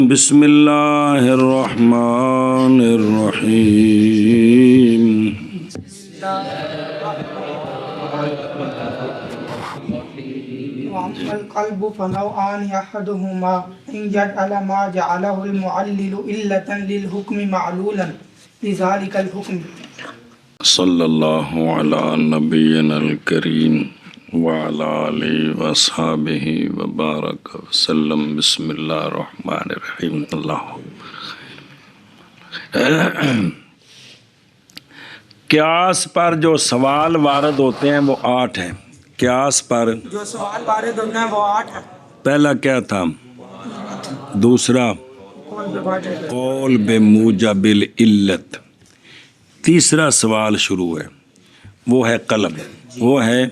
بسم اللہ الرحمن الرحیم وأما القلب فنوعان أحدهما أن يجعل ما جعله المعلل علة للحكم معلولا لذلك الحكم. صلی اللہ علی نبینا الکریم وعلی آلہ واصحابہ وبارک وسلم. بسم اللہ الرحمن الرحیم. قیاس پر جو سوال وارد ہوتے ہیں وہ 8 ہیں. قیاس پر جو سوال وارد ہونا ہے وہ 8 ہے. پہلا کیا تھا؟ دوسرا قول بموجب العلت. تیسرا سوال شروع ہے وہ ہے قلب. وہ ہے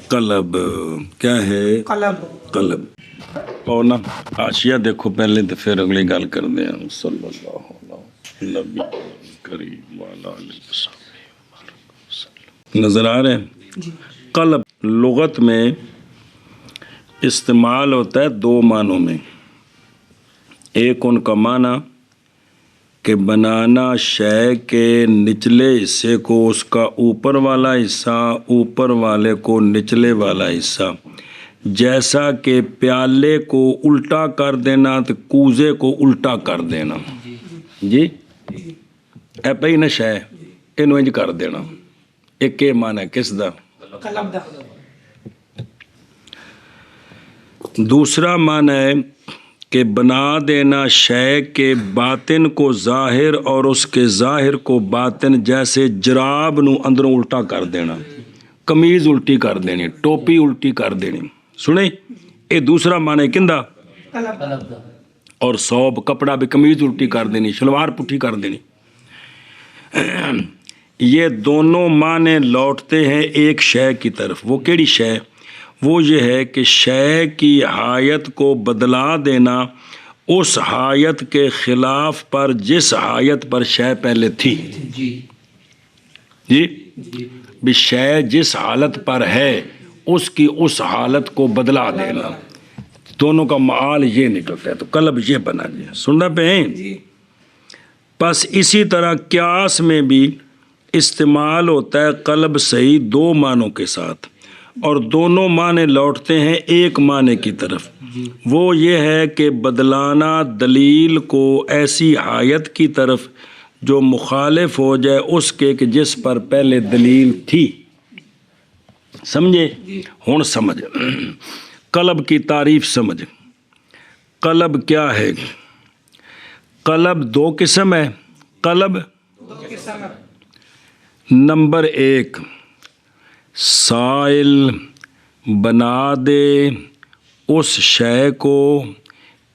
قلب. کیا ہے؟ قلب. اور نا حاشیہ دیکھو پہلے تو پھر اگلی گل کر دیں. صلی اللہ علیہ نبی کریم وعلی آلہ وسلم. نظر آ رہے ہیں؟ قلب لغت میں استعمال ہوتا ہے 2 معنوں میں. ایک ان کا معنی کہ بنانا شے کے نچلے حصے کو اس کا اوپر والا حصہ، اوپر والے کو نچلے والا حصہ. جیسا کہ پیالے کو الٹا کر دینا تو کوزے کو الٹا کر دینا. جی اے پئی نہ شے اینو انج کر دینا. ایک یہ معنی ہے کس دا؟ قلب دا. دوسرا معنی ہے کہ بنا دینا شے کے باطن کو ظاہر اور اس کے ظاہر کو باطن. جیسے جراب نو اندروں الٹا کر دینا، قمیض الٹی کر دینی، ٹوپی الٹی کر دینی. سنیں یہ دوسرا معنی کندہ؟ قلب دا. اور صوب کپڑا بھی قمیض الٹی کر دینی، شلوار پٹھی کر دینی. یہ دونوں معنی لوٹتے ہیں ایک شے کی طرف. وہ کیڑی شے؟ وہ یہ ہے کہ شے کی حایت کو بدلا دینا اس حایت کے خلاف پر جس حایت پر شے پہلے تھی. جی بھی شے جس حالت پر ہے اس کی اس حالت کو بدلا دینا. دونوں کا معال یہ نکلتا ہے. تو قلب یہ بنا جائے. سننا پہ ہیں؟ پس اسی طرح قیاس میں بھی استعمال ہوتا ہے قلب صحیح 2 معنوں کے ساتھ، اور دونوں معنی لوٹتے ہیں ایک معنی کی طرف. وہ یہ ہے کہ بدلانا دلیل کو ایسی حایت کی طرف جو مخالف ہو جائے اس کے کہ جس پر پہلے دلیل تھی. سمجھے؟ ہن سمجھ قلب کی تعریف سمجھ. قلب کیا ہے؟ قلب 2 قسم ہے. قلب نمبر 1 سائل بنا دے اس شے کو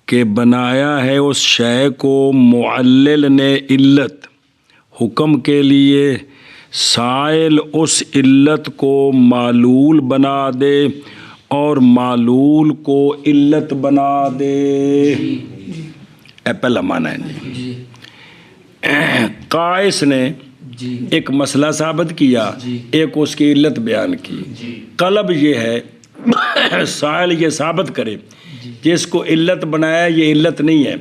کہ بنایا ہے اس شے کو معلل نے علت حکم کے لیے. سائل اس علت کو معلول بنا دے اور معلول کو علت بنا دے. اے پہلا معنی ہے. قائس نے ایک مسئلہ ثابت کیا، ایک اس کی علت بیان کی. قلب یہ ہے سائل یہ ثابت کرے جس کو علت بنایا یہ علت نہیں ہے،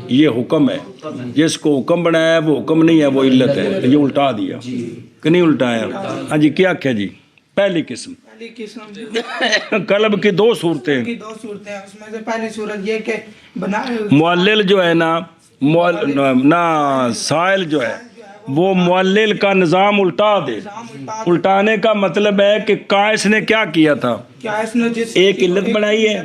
یہ حکم ہے. جس کو حکم بنایا وہ حکم نہیں ہے، وہ علت ہے. تو یہ الٹا دیا کہ نہیں الٹایا؟ ہاں جی. کیا کیا جی؟ پہلی قسم قلب کی 2 صورتیں ہیں. اس میں سے پہلی صورت یہ کہ معلل جو ہے نا سائل جو ہے وہ معلل کا نظام الٹا دے. الٹانے کا مطلب ہے کہ قائس نے کیا کیا تھا؟ ایک علت بنائی ہے،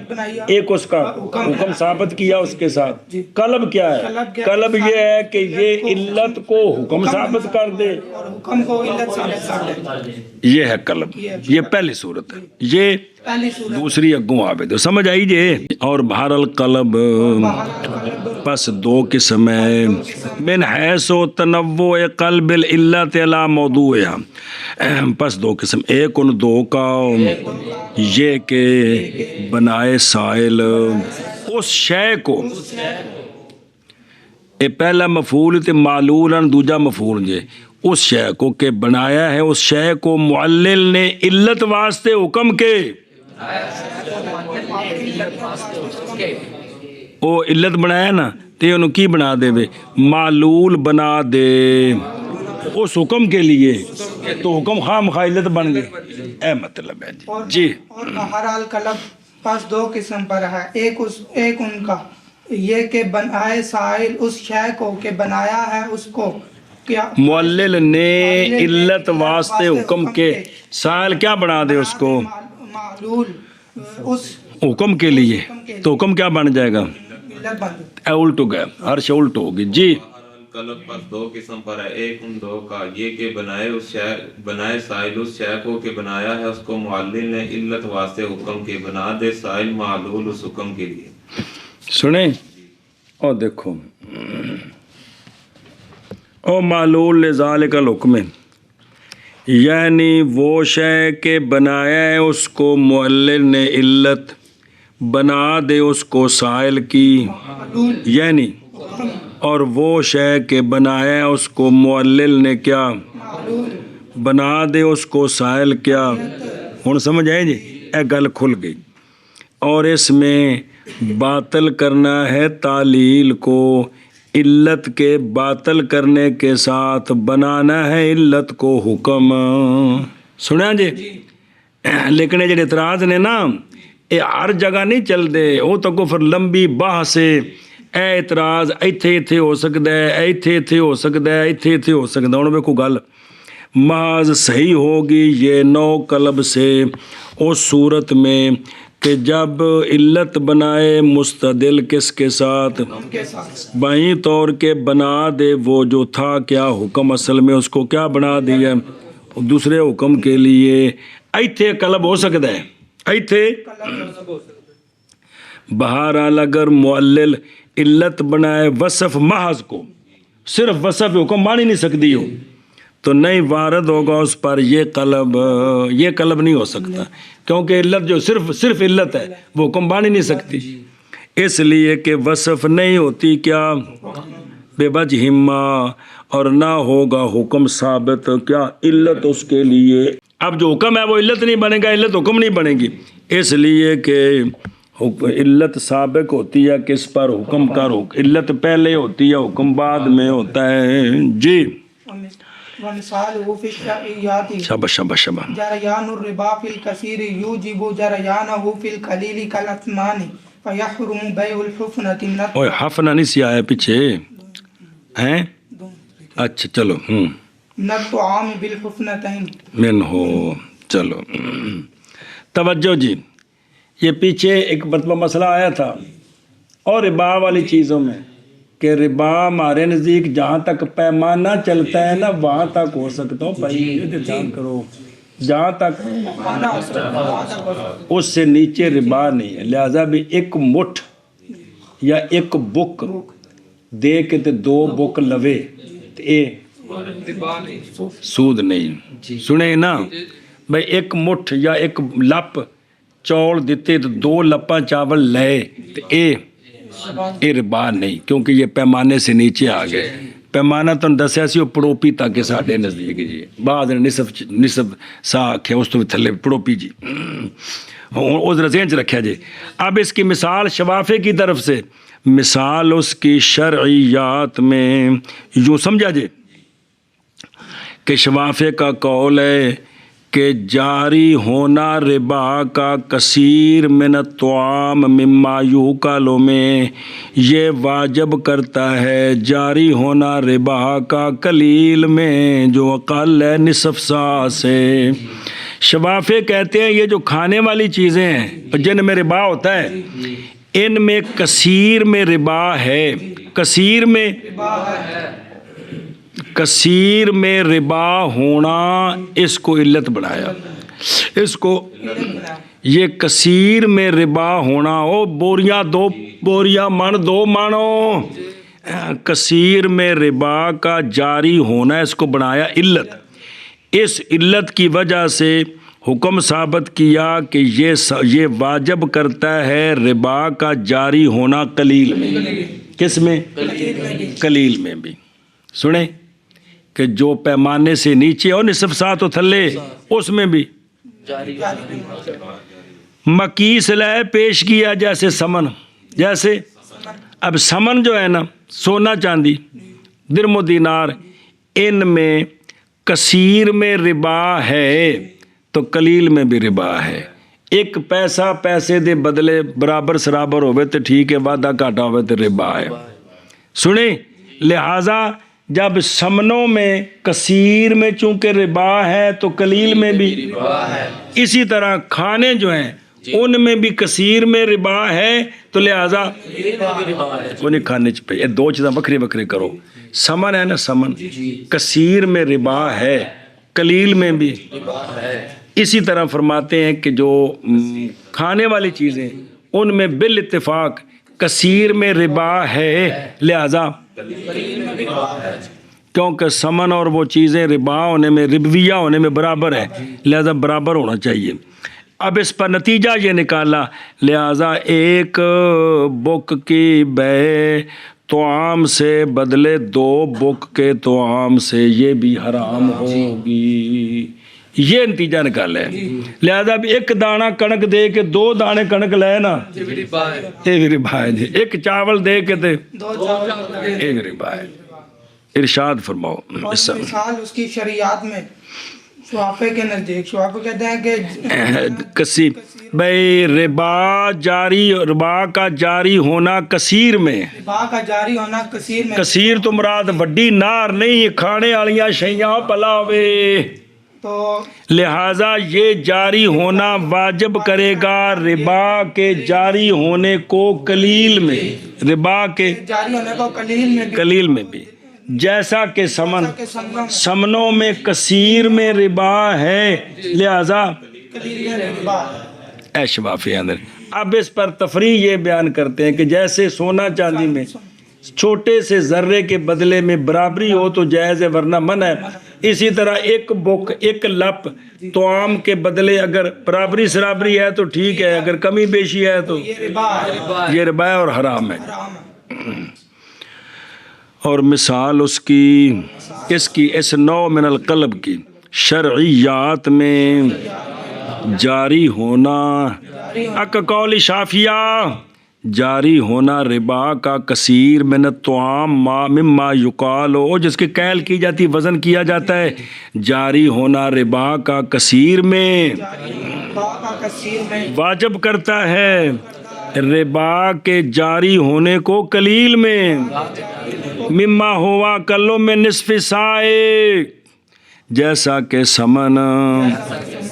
ایک اس کا حکم ثابت کیا اس کے ساتھ. قلب کیا ہے؟ قلب یہ ہے کہ یہ علت کو حکم ثابت کر دے. یہ ہے قلب. یہ پہلی صورت ہے. یہ دوسری اگوں آبے دو. سمجھ آئی جے؟ اور بہر القلب پس 2 قسم ہے. من حیث و تنوع قلب العلت علی موضوعها. پس 2 قسم. ایک ان 2 کا یہ کہ بنائے سائل اس شے کو. اے پہلا مفعول تے معلولاً دوجا مفعول جے. اس شے کو کہ بنایا ہے اس شے کو معلل نے علت واسطے حکم کے. ਉਹ ਇੱਲਤ ਬਣਾਇਆ ਨਾ ਤੇ ਉਹਨੂੰ ਕੀ ਬਣਾ ਦੇਵੇ, ਮਾਲੂਲ ਬਣਾ ਦੇ اس حکم کے لیے, تو حکم خام خواہ بن گئے. اے مطلب ہے جی. اور بہرحال قلب پس دو قسم پر ہے. ایک ان کا یہ کہ بنائے سائل اس شے کو کہ بنایا ہے اس کو کیا معلل نے علت واسطے حکم کے سائل کیا بنا دے اس کو معلول اس حکم کے لیے, تو حکم کیا بن جائے گا, علت بن الٹ ہو گیا, ہر شے الٹ ہوگی جی. قلب پر دو قسم پر ہے. ایک ان دو کا یہ کہ بنائے سائل اس شے کو کہ بنایا ہے اس کو معلل نے علت واسطے حکم کے بنا دے سائل معلول اس حکم کے لیے. سنیں اور دیکھو, او معلول لذالک الحکم, یعنی وہ شے کہ بنایا ہے اس کو معلل نے علت بنا دے اس کو سائل کی, یعنی اور وہ شے کہ بنایا ہے اس کو معلل نے کیا بنا دے اس کو سائل کیا. ہن سمجھ آئے جی, اے گل کھل گئی. اور اس میں باطل کرنا ہے تعلیل کو, علت کے باطل کرنے کے ساتھ بنانا ہے علت کو حکم. سنیا جی, لیکن یہ جڑے اعتراض نے نا یہ ہر جگہ نہیں چلتے, وہ تو کو پھر لمبی بحث ہے. اے اعتراض ایتھے ہو سکتا ہے, ایتھے ہو سکتا ہے, ایتھے ہو سکتا ہے. ہن ویکھو گل محض صحیح ہوگی یہ نو قلب سے اس صورت میں کہ جب علت بنائے مستدل کس کے ساتھ, بائیں طور کے بنا دے وہ جو تھا کیا حکم اصل میں اس کو کیا بنا دیا دوسرے حکم کے لیے. ایتھے قلب ہو سکتا ہے, ایتھے بہرحال اگر معلل علت بنائے وصف محض کو, صرف وصف حکم مان ہی نہیں سکتی ہو, تو نہیں وارد ہوگا اس پر یہ قلب نہیں ہو سکتا, کیونکہ علت جو صرف علت ہے وہ حکم مان ہی نہیں سکتی, اس لیے کہ وصف نہیں ہوتی کیا بے وجہما, اور نہ ہوگا حکم ثابت کیا علت اس کے لیے. اب جو حکم ہے وہ علت نہیں بنے گا, علت حکم نہیں بنے گی, اس لیے کہ علت سابق ہوتی ہے کس پر, حکم کا علت پہلے ہوتی ہے حکم بعد میں ہوتا ہے جی. ومثاله في الشرعيات شاباش جريان الربا في الكثير يوجب جريانه في القليل كالأثمان فيحرم بيع الحفنة النت. اوے حفنہ نہیں سی آیا پیچھے ہیں, اچھا چلو نت عام بالحفنتين من ہو. چلو توجہ جی, یہ پیچھے ایک مرتبہ مسئلہ آیا تھا اور ربا والی چیزوں میں کہ ربا ہمارے نزدیک جہاں تک پیمانہ چلتا ہے نا وہاں تک ہو سکتا ہو بھائی, دھیان کرو, جہاں تک اس سے نیچے ربا نہیں ہے. لہذا بھی ایک مٹھ یا ایک بک دے کے تے دو بک لوے اے سود نہیں. سنے نا بھائی, ایک مٹھ یا ایک لپ چول دیتے تو دو لپاں چاول لے تو اے ربا نہیں, کیونکہ یہ پیمانے سے نیچے آ گئے. پیمانہ تو دسیا سی وہ پڑوپی تک ساڈے نزدیک جی, بعد نے نصف سا آکھیا اس تو تھلے پڑوپی جی, اس ذہن چ رکھا جی. اب اس کی مثال شوافے کی طرف سے, مثال اس کی شرعیات میں یوں سمجھا جی کہ شوافے کا قول ہے کہ جاری ہونا ربا کا کثیر من الطعام مما یوکل میں یہ واجب کرتا ہے جاری ہونا ربا کا قلیل میں جو اقل ہے نصف سا سے. شوافے کہتے ہیں یہ جو کھانے والی چیزیں ہیں جن میں ربا ہوتا ہے ان میں کثیر میں ربا ہے, کثیر میں ربا ہونا اس کو علت بنایا, اس کو یہ کثیر میں ربا ہونا ہو بوریاں دو بوریاں من دو مانو, کثیر میں ربا کا جاری ہونا اس کو بنایا علت. اس علت کی وجہ سے حکم ثابت کیا کہ یہ واجب کرتا ہے ربا کا جاری ہونا قلیل میں. کس میں؟ قلیل میں بھی. سنیں کہ جو پیمانے سے نیچے اور نصف سا تو تھلے اس میں بھی مکیس لائے پیش کیا جیسے سمن, جیسے اب سمن جو ہے نا سونا چاندی درم و دینار ان میں کثیر میں ربا ہے تو قلیل میں بھی ربا ہے. ایک پیسہ پیسے دے بدلے برابر سرابر ہوئے تو ٹھیک ہے, وعدہ گھاٹا ہوئے تو ربا ہے. سنیں, لہٰذا جب سمنوں میں کثیر میں چونکہ ربا ہے تو قلیل میں بھی ربا ہے. اسی طرح کھانے جو ہیں ان میں بھی کثیر میں ربا ہے تو لہٰذا انہیں کھانے پہ. یہ دو چیزیں بکھری بکھری کرو. سمن ہے نا, سمن کثیر میں ربا ہے قلیل میں بھی ربا ہے. اسی طرح فرماتے ہیں کہ جو کھانے والی چیزیں ان میں بالاتفاق کثیر میں ربا ہے لہذا کیونکہ سمن اور وہ چیزیں ربا ہونے میں ربویہ ہونے میں برابر ہے لہذا برابر ہونا چاہیے. اب اس پر نتیجہ یہ نکالا لہذا ایک بک کی بے طعام سے بدلے 2 بک کے طعام سے یہ بھی حرام ہوگی. یہ نتیجہ نکالا ہے. لہذا اب ایک دانہ کنک دے کے 2 دانے کنک لے نا یہ بھی ربا ہے جی. ایک چاول دے کے تے 2 چاول یہ بھی ربا ہے. ارشاد فرماؤ. اور مثال اس کی شریعت میں شوافے کے نزدیک شوافے کہتے ہیں کہ کثیر بھائی ربا کا جاری ہونا کثیر میں, ربا کا جاری ہونا کثیر میں. کثیر تو مراد وڈی نار نہیں, کھانے والیاں شیاں پلا ہوئے تو لہٰذا یہ جاری ہونا واجب کرے گا ربا کے جاری ہونے کو قلیل میں, ربا کے جاری ہونے کو قلیل میں بھی. جیسا کہ سمنوں میں کثیر میں ربا ہے لہذا اے شفافی اندر. اب اس پر تفریح یہ بیان کرتے ہیں کہ جیسے سونا چاندی میں چھوٹے سے ذرے کے بدلے میں برابری ہو تو جائز ہے ورنہ منع ہے. اسی طرح ایک بک ایک لپ طعام کے بدلے اگر برابری سرابری ہے تو ٹھیک ہے, اگر کمی بیشی ہے تو یہ ربا ہے اور حرام ہے. اور مثال اس کی اس نوع من القلب کی شرعیات میں جاری ہونا قول شافیہ جاری ہونا ربا کا کثیر من الطعام مما یقال ہو جس کے کیل کی جاتی وزن کیا جاتا ہے, جاری ہونا ربا کا کثیر میں واجب کرتا ہے ربا کے جاری ہونے کو قلیل میں. مما ہوا کلو میں نصف سائے جیسا کہ سمن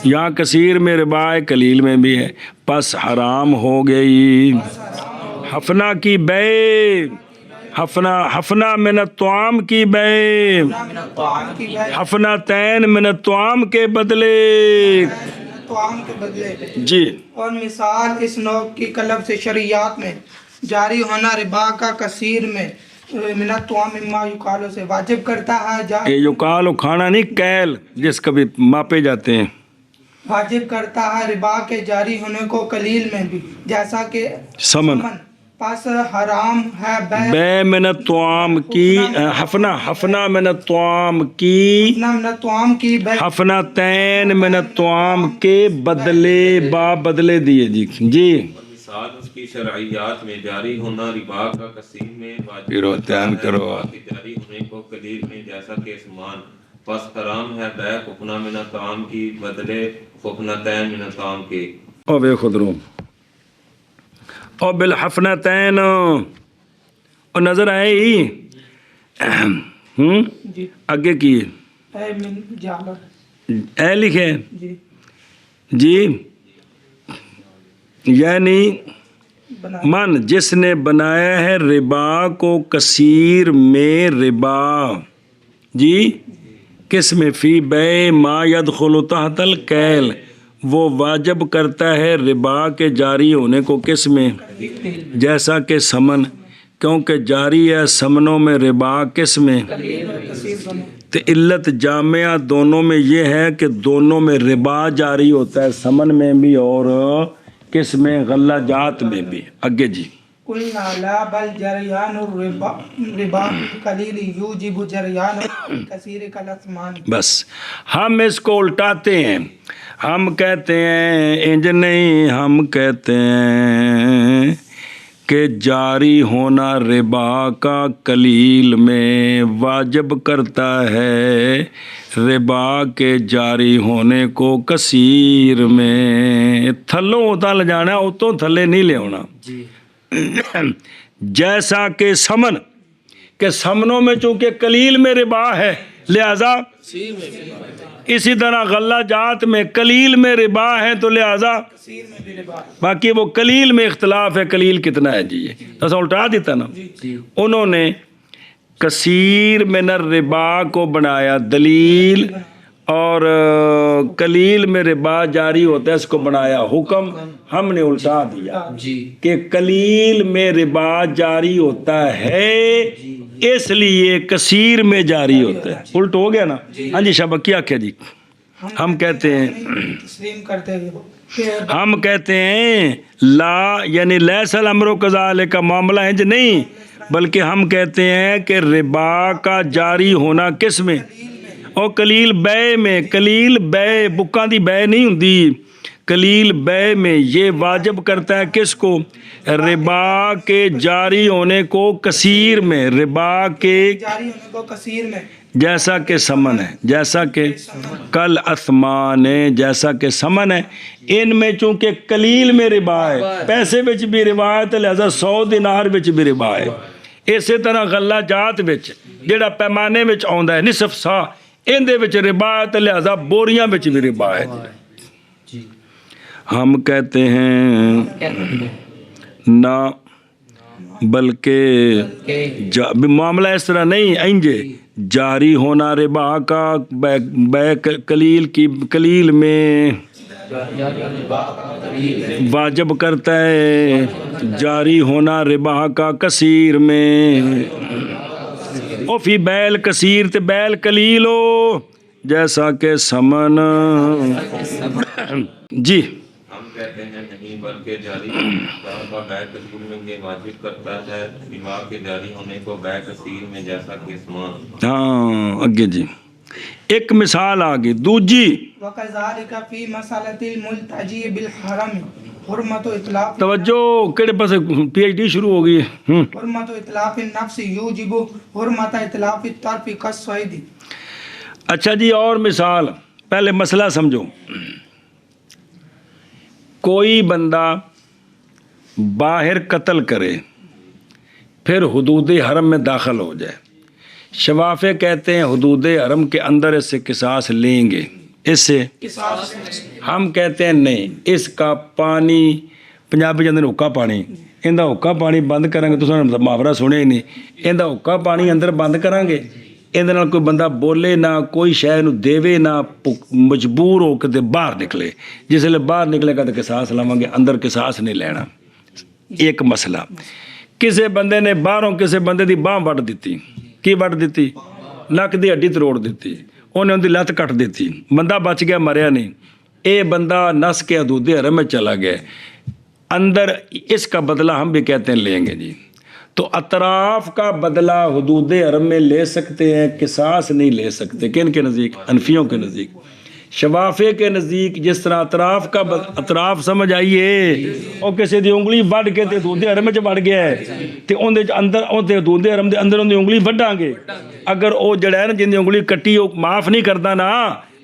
یا کثیر میں ربا ہے قلیل میں بھی ہے. پس حرام ہو گئی حفنا کی بے, حفنا من الطعام کی بے, حفنا تین من الطعام کے بدلے جی. اور مثال اس نوع کی قلب سے شریعت میں جاری ہونا ربا کا کثیر میں من الطعام مما یقال سے واجب کرتا ہے. یقال کھانا نہیں, کیل جس کبھی ماپے جاتے ہیں, واجب کرتا ہے ربا کے جاری ہونے کو قلیل میں بھی جیسا کہ سمن. پس حرام ہے بے من الطعام کی حفنا من الطعام کی حفنا تین من الطعام کے بدلے با بدلے دیے جی. مثال اس کی شرعیات میں جاری ہونا ربا کا کثیر میں جاری ہونے کو قلیل میں جیسا کہ سمان. پس حرام ہے بے حفنا من الطعام کی بدلے حفنا تین من الطعام کے. او بے خدروں اور بالحفنتین اور نظر آئے ہی آگے کی اے لکھے جی, یعنی من جس نے بنایا ہے ربا کو کثیر میں ربا جی, کس میں فی بے ما یدخل تحت الکیل وہ واجب کرتا ہے ربا کے جاری ہونے کو کس میں جیسا کہ سمن, کیونکہ جاری ہے سمنوں میں ربا کس میں. تو علت جامعہ دونوں میں یہ ہے کہ دونوں میں ربا جاری ہوتا ہے, سمن میں بھی اور کس میں غلہ جات میں بھی. آگے جی. قلنا لا بل جریان الربا قلیل یوجب جریان کثیر کالاسمان. بس ہم اس کو الٹاتے ہیں, ہم کہتے ہیں انج نہیں, ہم کہتے ہیں کہ جاری ہونا ربا کا قلیل میں واجب کرتا ہے ربا کے جاری ہونے کو کثیر میں. تھلوں ہوتا لے جانا اتوں تھلے نہیں لے ہونا. جیسا کہ سمن کہ سمنوں میں چونکہ قلیل میں ربا ہے لہذا اسی طرح غلہ جات میں قلیل میں ربا ہے تو لہذا باقی وہ قلیل میں اختلاف ہے. قلیل کتنا ہے جی ایسا الٹا دیتا نا. انہوں نے کثیر من الربا کو بنایا دلیل اور قلیل میں ربا جاری ہوتا ہے اس کو بنایا حکم. ہم نے الٹا دیا کہ قلیل میں ربا جاری ہوتا ہے اس لیے کثیر میں جاری ہوتا ہے. الٹ ہو گیا نا. ہاں جی شابہ کیا کیا جی. ہم کہتے ہیں تسلیم کرتے ہوئے ہم کہتے ہیں لا یعنی لیس الامر کذالک کا معاملہ ہے نہیں بلکہ ہم کہتے ہیں کہ ربا کا جاری ہونا کس میں اور قلیل بے میں. قلیل بے بکاں دی بے نہیں ہوندی. قلیل بے میں یہ واجب کرتا ہے کس کو ربا کے جاری ہونے کو کثیر میں. ربا کے جاری ہونے کو کثیر میں جیسا کہ سمن ہے جیسا کہ کل اثمان ہے جیسا کہ سمن ہے. ان میں چونکہ قلیل میں ربا ہے پیسے وچ بھی ربا ہے تو لہذا 100 دینار وچ بھی ربا ہے. اسی طرح غلہ جات وچ جڑا پیمانے وچ آوندا ہے نصف سا ان دے وچ ربا ہے تو لہذا بوریاں وچ بھی ربا ہے. ہم کہتے ہیں نہ بلکہ معاملہ اس طرح نہیں اینجے جاری ہونا ربا کا بے قلیل میں واجب کرتا ہے جاری ہونا ربا کا کثیر میں. او فی بیل کثیر تے بیل قلیل ہو جیسا کہ سمن. جی ہم کہتے ہیں نہیں بلکہ جاری کا بے کثیر میں یہ واجب کرتا ہے ربا کے جاری ہونے کو بے کثیر میں جیسا کہ اسمان. ہاں اگے جی ایک مثال آگی دوجی وَكَذَلِكَ فِي مَسَأَلَةِ الْمُلْتَجِي بِالْحَرَمِ حرمت اطلاق توجہ کہڑے پاس پی ایچ ڈی شروع ہو گئی ہے. حرمت اطلاق النفس یوجب حرمت اطلاق الطرف کالصید. اچھا جی اور مثال پہلے مسئلہ سمجھو. کوئی بندہ باہر قتل کرے پھر حدود حرم میں داخل ہو جائے. شوافے کہتے ہیں حدود حرم کے اندر اس سے قصاص لیں گے. اس سے ہم کہتے ہیں نہیں اس کا پانی پنجابی جاندے حکا پانی اندا حکا پانی بند کریں گے. تساں محاورہ سنے ہی نہیں. اندا حکا پانی اندر بند کریں گے اندر نال کوئی بندہ بولے نہ کوئی شے نو دیوے نہ مجبور ہو کے باہر نکلے. جس ویلے باہر نکلے گا تو قصاص لواں گے اندر قصاص نہیں لینا. ایک مسئلہ کسے بندے نے باہروں کسے بندے دی باہ وڈ دیتی. کی وڈ دیتی نک دی ہڈی تروڑ دیتی. انہیں ان دی لت کٹ دیتی. بندہ بچ گیا مریا نہیں. اے بندہ نس کے حدود حرم میں چلا گیا اندر. اس کا بدلہ ہم بھی کہتے ہیں لیں گے جی. تو اطراف کا بدلہ حدود حرم میں لے سکتے ہیں قصاص نہیں لے سکتے. کن کے نزدیک حنفیوں کے نزدیک. شوافے کے نزدیک جس طرح اطراف کا اطراف سمجھ آئیے اور کسی دی انگلی وڈ کے تے حدود حرم وچ وڑ گیا ہے تے اون دے اندر اون دے حدود حرم دے اندر اون دی انگلی وڈاں گے. اگر او جڑا ہے نا جن دی انگلی کٹی او معاف نہیں کردا نا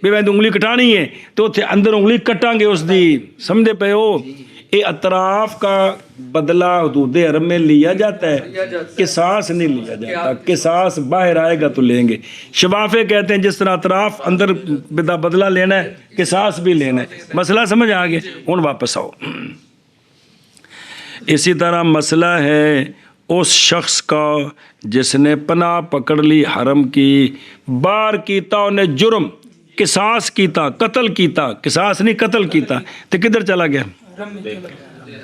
بھی میں انگلی کٹانی ہے تو اوتھے اندر انگلی کٹاں گے اس دی. سمجھے پے ہو. اے اطراف کا بدلہ حدود حرم میں لیا جاتا ہے قصاص نہیں لیا جاتا. قصاص باہر آئے گا تو لیں گے. شفافے کہتے ہیں جس طرح اطراف اندر بدلہ لینا ہے قصاص بھی لینا ہے. مسئلہ سمجھ آ گیا. ہن واپس آؤ. اسی طرح مسئلہ ہے اس شخص کا جس نے پناہ پکڑ لی حرم کی بار کیتا انہیں جرم قصاص کیتا قتل کیتا قصاص نہیں قتل کیتا تو کدھر چلا گیا.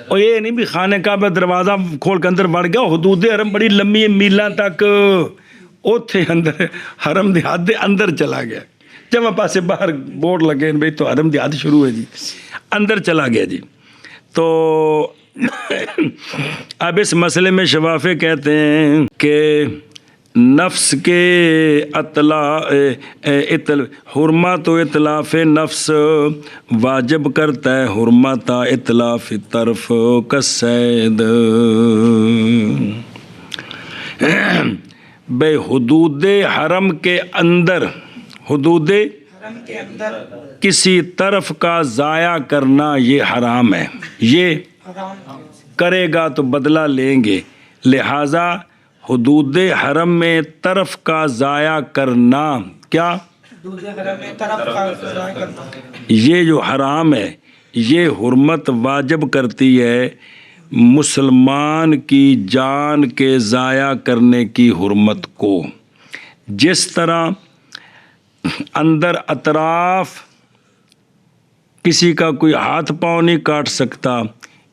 اور یہ نہیں بھی خانے کعبہ دروازہ کھول کے اندر بڑھ گیا. حدود حرم بڑی لمبی میلاں تک اوتھے اندر حرم دی حد دے اندر چلا گیا. جب پاسے باہر بورڈ لگے بھئی تو حرم دی حد شروع ہے جی اندر چلا گیا جی. تو اب اس مسئلے میں شفافے کہتے ہیں کہ نفس کے حرمت و اطلاف نفس واجب کرتا ہے حرمت اطلاف طرف کا سید. بے حدود حرم کے اندر حرم کے اندر کسی طرف کا ضائع کرنا یہ حرام ہے. یہ حرام کرے گا تو بدلہ لیں گے. لہذا حدود حرم میں طرف کا ضائع کرنا کیا حدود حرم میں طرف کا ضائع کرنا یہ جو حرام ہے یہ حرمت واجب کرتی ہے مسلمان کی جان کے ضائع کرنے کی حرمت کو. جس طرح اندر اطراف کسی کا کوئی ہاتھ پاؤں نہیں کاٹ سکتا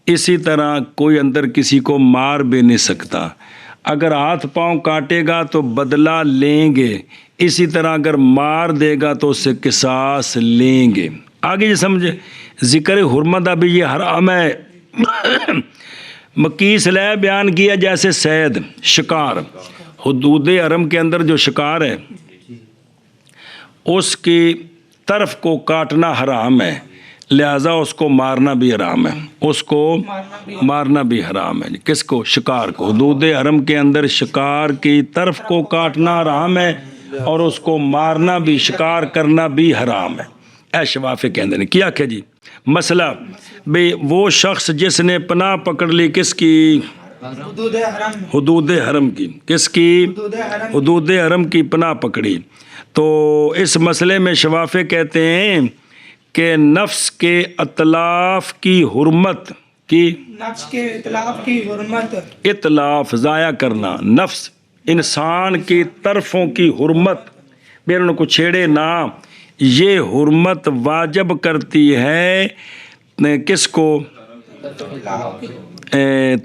اسی طرح کوئی اندر کسی کو مار بھی نہیں سکتا. اگر ہاتھ پاؤں کاٹے گا تو بدلہ لیں گے اسی طرح اگر مار دے گا تو اس سے قصاص لیں گے. آگے یہ سمجھے ذکر حرمت ابھی یہ حرام ہے. مقیس لے بیان کیا جیسے صید شکار حدود حرم کے اندر جو شکار ہے اس کی طرف کو کاٹنا حرام ہے لہذا اس کو مارنا بھی حرام ہے. اس کو مارنا بھی حرام ہے. کس کو؟ شکار کو. حدود حرم کے اندر شکار کی طرف کو کاٹنا حرام ہے اور اس کو مارنا بھی شکار کرنا بھی حرام ہے. اے شفاف کہندے نے کیا کہ جی مسئلہ بھئی وہ شخص جس نے پناہ پکڑ لی کس کی؟ حدود حرم حدود حرم کی. کس کی؟ حدود حرم کی پناہ پکڑی. تو اس مسئلے میں شفافے کہتے ہیں کہ نفس کے اطلاف کی حرمت کی نفس کے اطلاف کی حرمت اطلاف ضائع کرنا نفس انسان کی طرفوں کی حرمت بیرون کو چھیڑے نہ یہ حرمت واجب کرتی ہے کس کو؟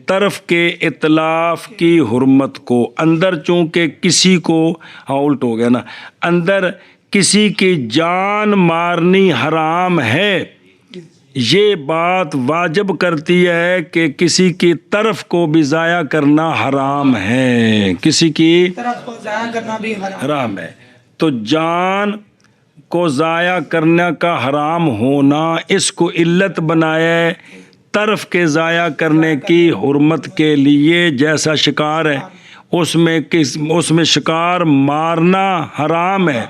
طرف کے اطلاف کی حرمت کو. اندر چونکہ کسی کو الٹ ہو گیا نا اندر کسی کی جان مارنی حرام ہے یہ بات واجب کرتی ہے کہ کسی کی طرف کو بھی ضائع کرنا حرام ہے. کسی کی طرف کو ضائع کرنا بھی حرام ہے. تو جان کو ضائع کرنے کا حرام ہونا اس کو علت بنایا طرف کے ضائع کرنے کی حرمت کے لیے. جیسا شکار ہے اس میں شکار مارنا حرام ہے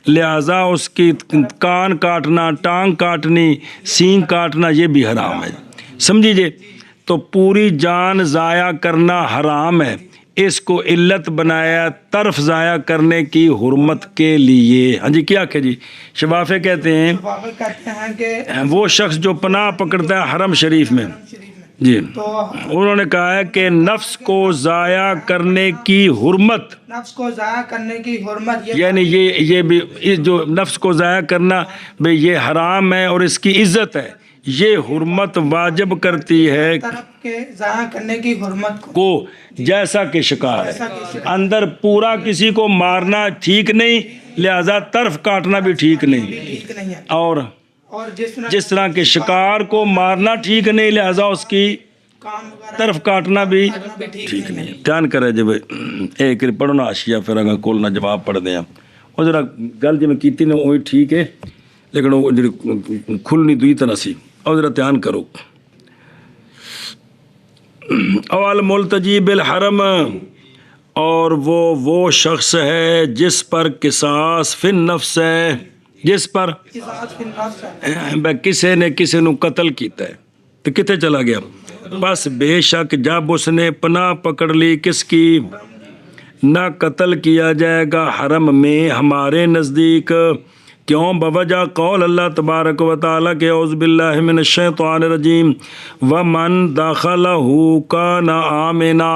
لہذا اس کی کان کاٹنا ٹانگ کاٹنی سینگ کاٹنا یہ بھی حرام ہے. سمجھیے تو پوری جان ضائع کرنا حرام ہے اس کو علت بنایا طرف ضائع کرنے کی حرمت کے لیے. ہاں جی کیا کہ جی شفافے کہتے ہیں کہ وہ شخص جو پناہ پکڑتا ہے حرم شریف میں جی انہوں نے کہا ہے کہ نفس کو ضائع کرنے کی حرمت نفس کو ضائع کرنے کی حرمت یعنی یہ بھی جو نفس کو ضائع کرنا بھئی یہ حرام ہے اور اس کی عزت ہے یہ حرمت واجب کرتی ہے طرف کے ضائع کرنے کی حرمت کو جیسا کہ شکار ہے. اندر پورا کسی کو مارنا ٹھیک نہیں لہذا طرف کاٹنا بھی ٹھیک نہیں اور جس طرح کے شکار کو مارنا ٹھیک نہیں لہذا اس کی طرف کاٹنا بھی ٹھیک نہیں. دھیان کرے جب ایک پڑھنا آشیا پھر اگر کول نہ جواب پڑھ دیں اور ذرا گل جی میں کیتی نے وہی ٹھیک ہے لیکن وہ جی کھلنی دوئی طرح سی اور ذرا دھیان کرو. اول ملتجی بالحرم اور وہ شخص ہے جس پر قصاص فی النفس ہے جس پر کسی نے کسی نو قتل کیتا ہے تو کتے چلا گیا بس بے شک جب اس نے پناہ پکڑ لی کس کی نہ قتل کیا جائے گا حرم میں ہمارے نزدیک. کیوں؟ بوجہ قول اللہ تبارک و تعالیٰ کے اعوذ باللہ من الشیطان الرجیم ومن دخلہ کان آمنا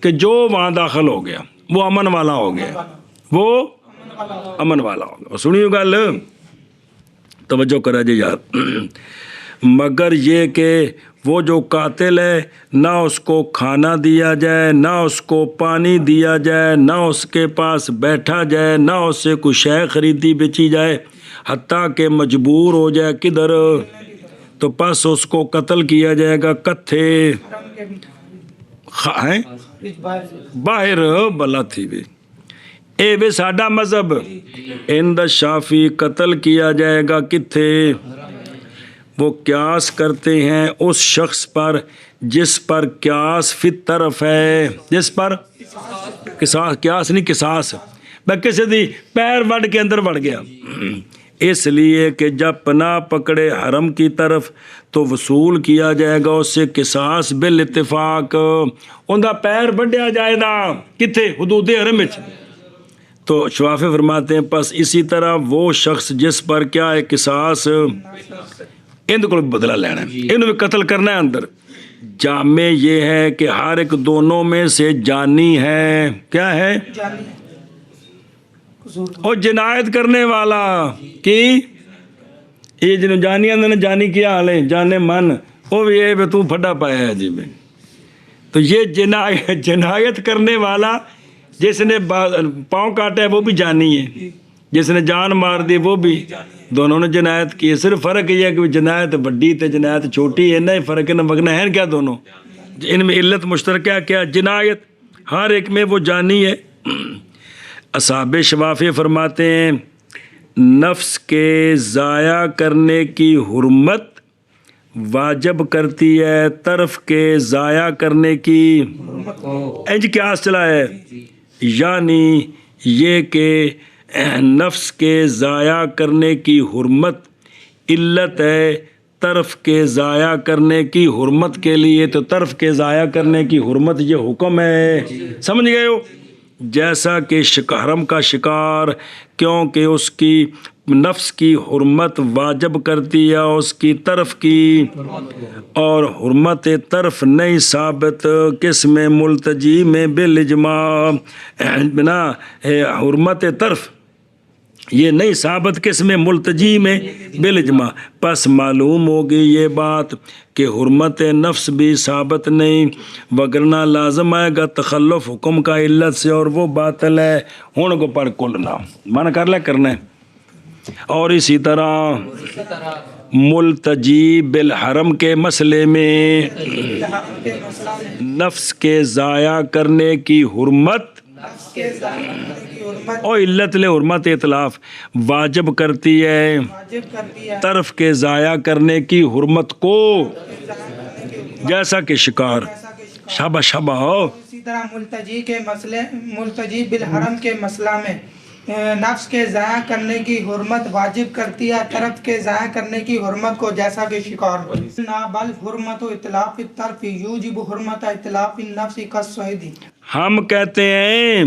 کہ جو وہاں داخل ہو گیا وہ امن والا ہو گیا وہ امن والا ہو گیا. سنیو گل توجہ کرا جی یار مگر یہ کہ وہ جو قاتل ہے نہ اس کو کھانا دیا جائے نہ اس کو پانی دیا جائے نہ اس کے پاس بیٹھا جائے نہ اس سے کوئی شے خریدی بیچی جائے حتیٰ کہ مجبور ہو جائے کدھر تو پس اس کو قتل کیا جائے گا کتھے باہر بلا تھی بھی اے وے ساڈا مذہب عند شافی قتل کیا جائے گا کتھے وہ قیاس کرتے ہیں اس شخص پر جس پر قیاس فی طرف ہے جس پر قیاس نہیں قصاص میں کسی دی پیر وڑ کے اندر وڑ گیا اس لیے کہ جب پناہ پکڑے حرم کی طرف تو وصول کیا جائے گا اس سے قصاص بالاتفاق ان دا پیر وڈیا جائے گا کتھے حدود حرم وچ تو شوافی فرماتے ہیں پس اسی طرح وہ شخص جس پر کیا ہے قصاص ان کو بدلہ لینا ہے انہوں بھی قتل کرنا ہے اندر جامع یہ ہے کہ ہر ایک دونوں میں سے جانی ہے کیا ہے اور جنایت کرنے والا کی یہ جنہوں جانی اندر جانی کیا حال ہے جانے من وہ بھی یہ تو پھڈا پایا ہے جی میں تو یہ جنایت کرنے والا جس نے پاؤں کاٹا ہے وہ بھی جانی ہے جس نے جان مار دی وہ بھی دونوں نے جنایت کی صرف فرق یہ ہے کہ جنایت بڑی تے جنایت چھوٹی ہے نہیں فرق ہے نہ مگنا ہے کیا دونوں ان میں علت مشترکہ کیا جنایت ہر ایک میں وہ جانی ہے اصحاب شوافی فرماتے ہیں نفس کے ضائع کرنے کی حرمت واجب کرتی ہے طرف کے ضائع کرنے کی انج قیاس چلا ہے یعنی یہ کہ نفس کے ضائع کرنے کی حرمت علت ہے طرف کے ضائع کرنے کی حرمت کے لیے تو طرف کے ضائع کرنے کی حرمت یہ حکم ہے سمجھ گئے ہو جیسا کہ حرم کا شکار کیونکہ اس کی نفس کی حرمت واجب کرتی ہے اس کی طرف کی اور حرمت طرف نہیں ثابت کس میں ملتجی میں بالاجماع بنا حرمت طرف یہ نہیں ثابت کس میں ملتجی میں بالاجماع پس معلوم ہوگی یہ بات کہ حرمت نفس بھی ثابت نہیں وگرنہ لازم آئے گا تخلف حکم کا علت سے اور وہ باطل ہے ہون کو پڑھ کلنا من کر لے کرنا ہے اور اسی طرح ملتجی بالحرم کے مسئلے میں نفس کے ضائع کرنے کی حرمت اور علت لے حرمت اطلاف واجب کرتی ہے طرف کے ضائع کرنے کی حرمت کو جیسا کہ شکار شابہ ہو اسی طرح ملتجی کے مسئلے ملتجی بالحرم کے مسئلہ میں نفس کے ضائع کرنے کی حرمت واجب کرتی ہے طرف کے ضائع کرنے کی حرمت کو جیسا کہ شکار بل حرمت و اطلاف الطرف یوجب حرمت اطلاف النفس کالصیدی ہم کہتے ہیں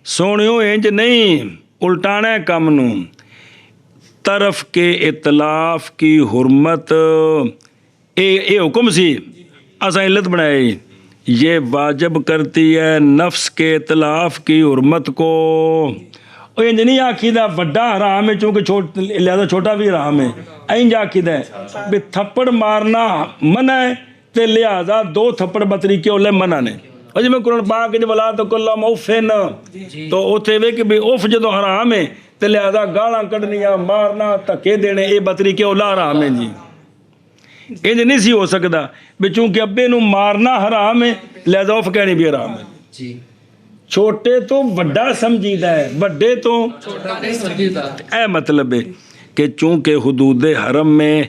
سونیو انج نہیں الٹانا ہے کم نو طرف کے اطلاف کی حرمت اے حکم سی اساں علت بنائے یہ واجب کرتی ہے نفس کے اطلاف کی حرمت کو انج نہیں آکھیدہ وڈا حرام ہے چونکہ لہذا چھوٹا بھی حرام ہے انج آکھیدہ ہے بھی تھپڑ مارنا منع ہے تے لہذا 2 تھپڑ بطری کے اولے منع نے اور جی میں قرآن پاک جب ولا تکلم اوفن تو اوتھے وے کہ بھی اوف جدو حرام ہے تے لہذا گالاں کڈنیاں مارنا تکے دینے اے بطری کے اولا حرام ہے جی انج نہیں سی ہو سکتا بھی چونکہ ابے نو مارنا حرام ہے لہذا اوف کہنی بھی حرام ہے جی چھوٹے تو وڈا سمجھیدہ ہے وڈے تو چھوٹا نہیں سمجھیدہ اے مطلب ہے کہ چونکہ حدود حرم میں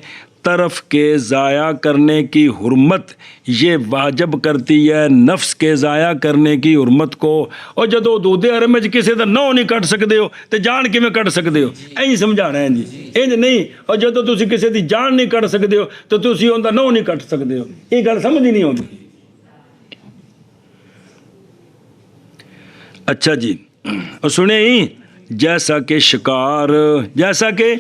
طرف کے ضائع کرنے کی حرمت یہ واجب کرتی ہے نفس کے ضائع کرنے کی حرمت کو اور جدو حدود حرم میں کسی دا نو نہیں کٹ سکتے ہو تو جان کیویں کٹ سکتے ہو این سمجھانا ہے جی انج نہیں اور جدو تسی کسی دی جان نہیں کٹ سکتے ہو تو تسی اون دا نو نہیں کٹ سکتے ہو یہ گل سمجھ نہیں ہوندی اچھا جی اور سنے ہی جیسا کہ شکار جیسا کہ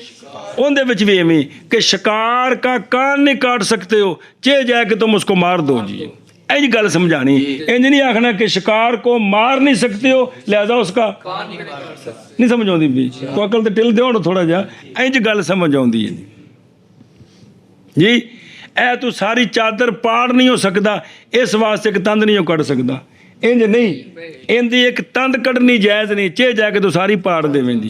ان دے وچ بھی ایویں کہ شکار کا کان نہیں کاٹ سکتے ہو چاہے جائے کہ تم اس کو مار دو جی انج گل سمجھانی انج نہیں آکھنا کہ شکار کو مار نہیں سکتے ہو لہذا اس کا کان نہیں سمجھ آندی بھی تو عقل تے ٹل دیو تھوڑا جا انج گل سمجھ آندی ہے جی اے تو ساری چادر پاڑ نہیں ہو سکدا اس واسطے کہ تند نہیں کٹ سکدا ਇੰਜ ਨਹੀਂ, ਇਹਦੀ ਇੱਕ ਤੰਦ ਕੱਢਣੀ ਜਾਇਜ਼ ਨਹੀਂ, ਚੇ ਜਾ ਕੇ ਤਾਂ ਸਾਰੀ ਪਾੜ ਦੇਵੇਂ ਜੀ,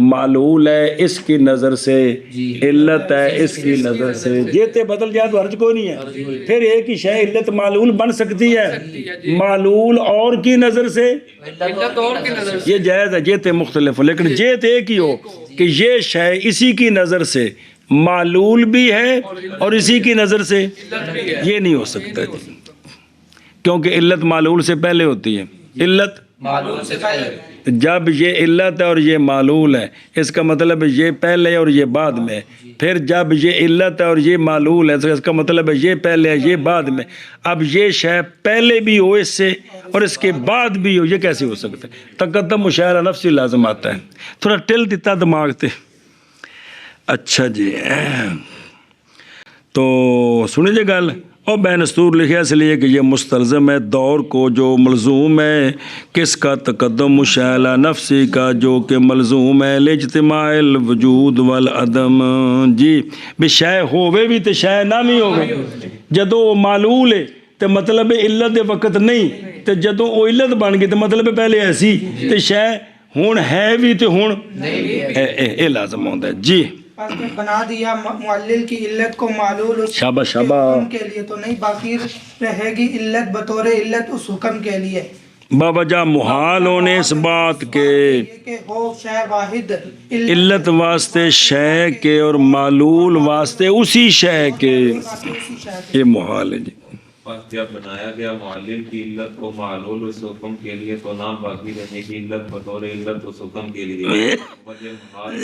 معلول ہے اس کی نظر سے، علت ہے اس کی نظر سے، یہ تے بدل جائے تو حرج کوئی نہیں ہے۔ پھر ایک ہی شے علت معلول بن سکتی ہے، معلول اور کی نظر سے یہ جائز ہے، یہ تے مختلف ہو، لیکن یہ تے ایک ہی ہو کہ یہ شے اسی کی نظر سے معلول بھی ہے اور اسی کی نظر سے یہ نہیں ہو سکتا جی، کیونکہ علت معلول سے پہلے ہوتی ہے، علت معلوم سے پہلے جب یہ علت ہے اور یہ معلول ہے، اس کا مطلب ہے یہ پہلے اور یہ بعد میں، پھر جب یہ علت ہے اور یہ معلول ہے تو اس کا مطلب ہے یہ پہلے ہے یہ بعد میں۔ اب یہ شے پہلے بھی ہو اس سے اور اس کے بعد بھی ہو، یہ کیسے ہو سکتا ہے؟ تقدم مشاہرہ نفسی لازم آتا ہے، تھوڑا ٹل دیتا دماغ تے۔ اچھا جی، تو سنی جی گل، اور بینستور لکھے اس لیے کہ یہ مستلزم ہے دور کو جو ملزوم ہے، کس کا تقدم مشاہلہ نفسی کا جو کہ ملزوم ہے لاجتماع الوجود والعدم جی، بھی شے ہووے بھی تے شے نہ بھی ہووے، جدوں معلول ہے تے مطلب علت دے وقت نہیں، تے جدوں او علت بن گئی تے مطلب پہلے ایسی تے شے ہن ہے بھی تے ہن اے لازم ہوندا ہے جی۔ بنا دیا معلل کی علت کو معلول اس شاباش حکم کے لیے تو نہیں، باقی رہے گی علت بطور علت اس حکم کے لیے، باوجہ محال ہونے اس بات کے یہ کہ ہو شے واحد علت واسطے شے کے اور معلول واسطے اسی شے کے، یہ محال ہے جی۔ پس جب بنایا گیا معلل کی علت کو معلول اس حکم کے لیے تو نہ باقی رہنے کی علت بطور علت اس حکم کے لیے، وجہ محال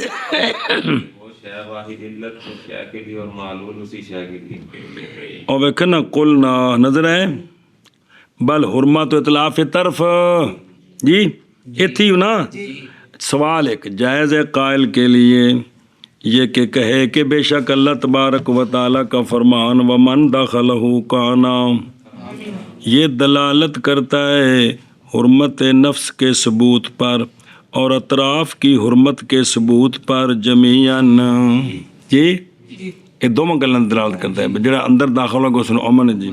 وہ شے واحد علت اس شے کے لیے اور معلول اسی شے کے لیے۔ اور ویکھنا قلنا نظر ہے بل حرمت و اطلاف طرف جی، ایتھی ہو نا سوال ایک جائز ہے قائل کے لیے یہ کہ کہے کہ بے شک اللہ تبارک و تعالیٰ کا فرمان ومن دخلہ کانا، یہ دلالت کرتا ہے حرمت نفس کے ثبوت پر اور اطراف کی حرمت کے ثبوت پر جمیعاً جی، یہ دونوں گلاں دلالت کرتا ہے، جڑا اندر داخل ہوگا اس نے امن جی۔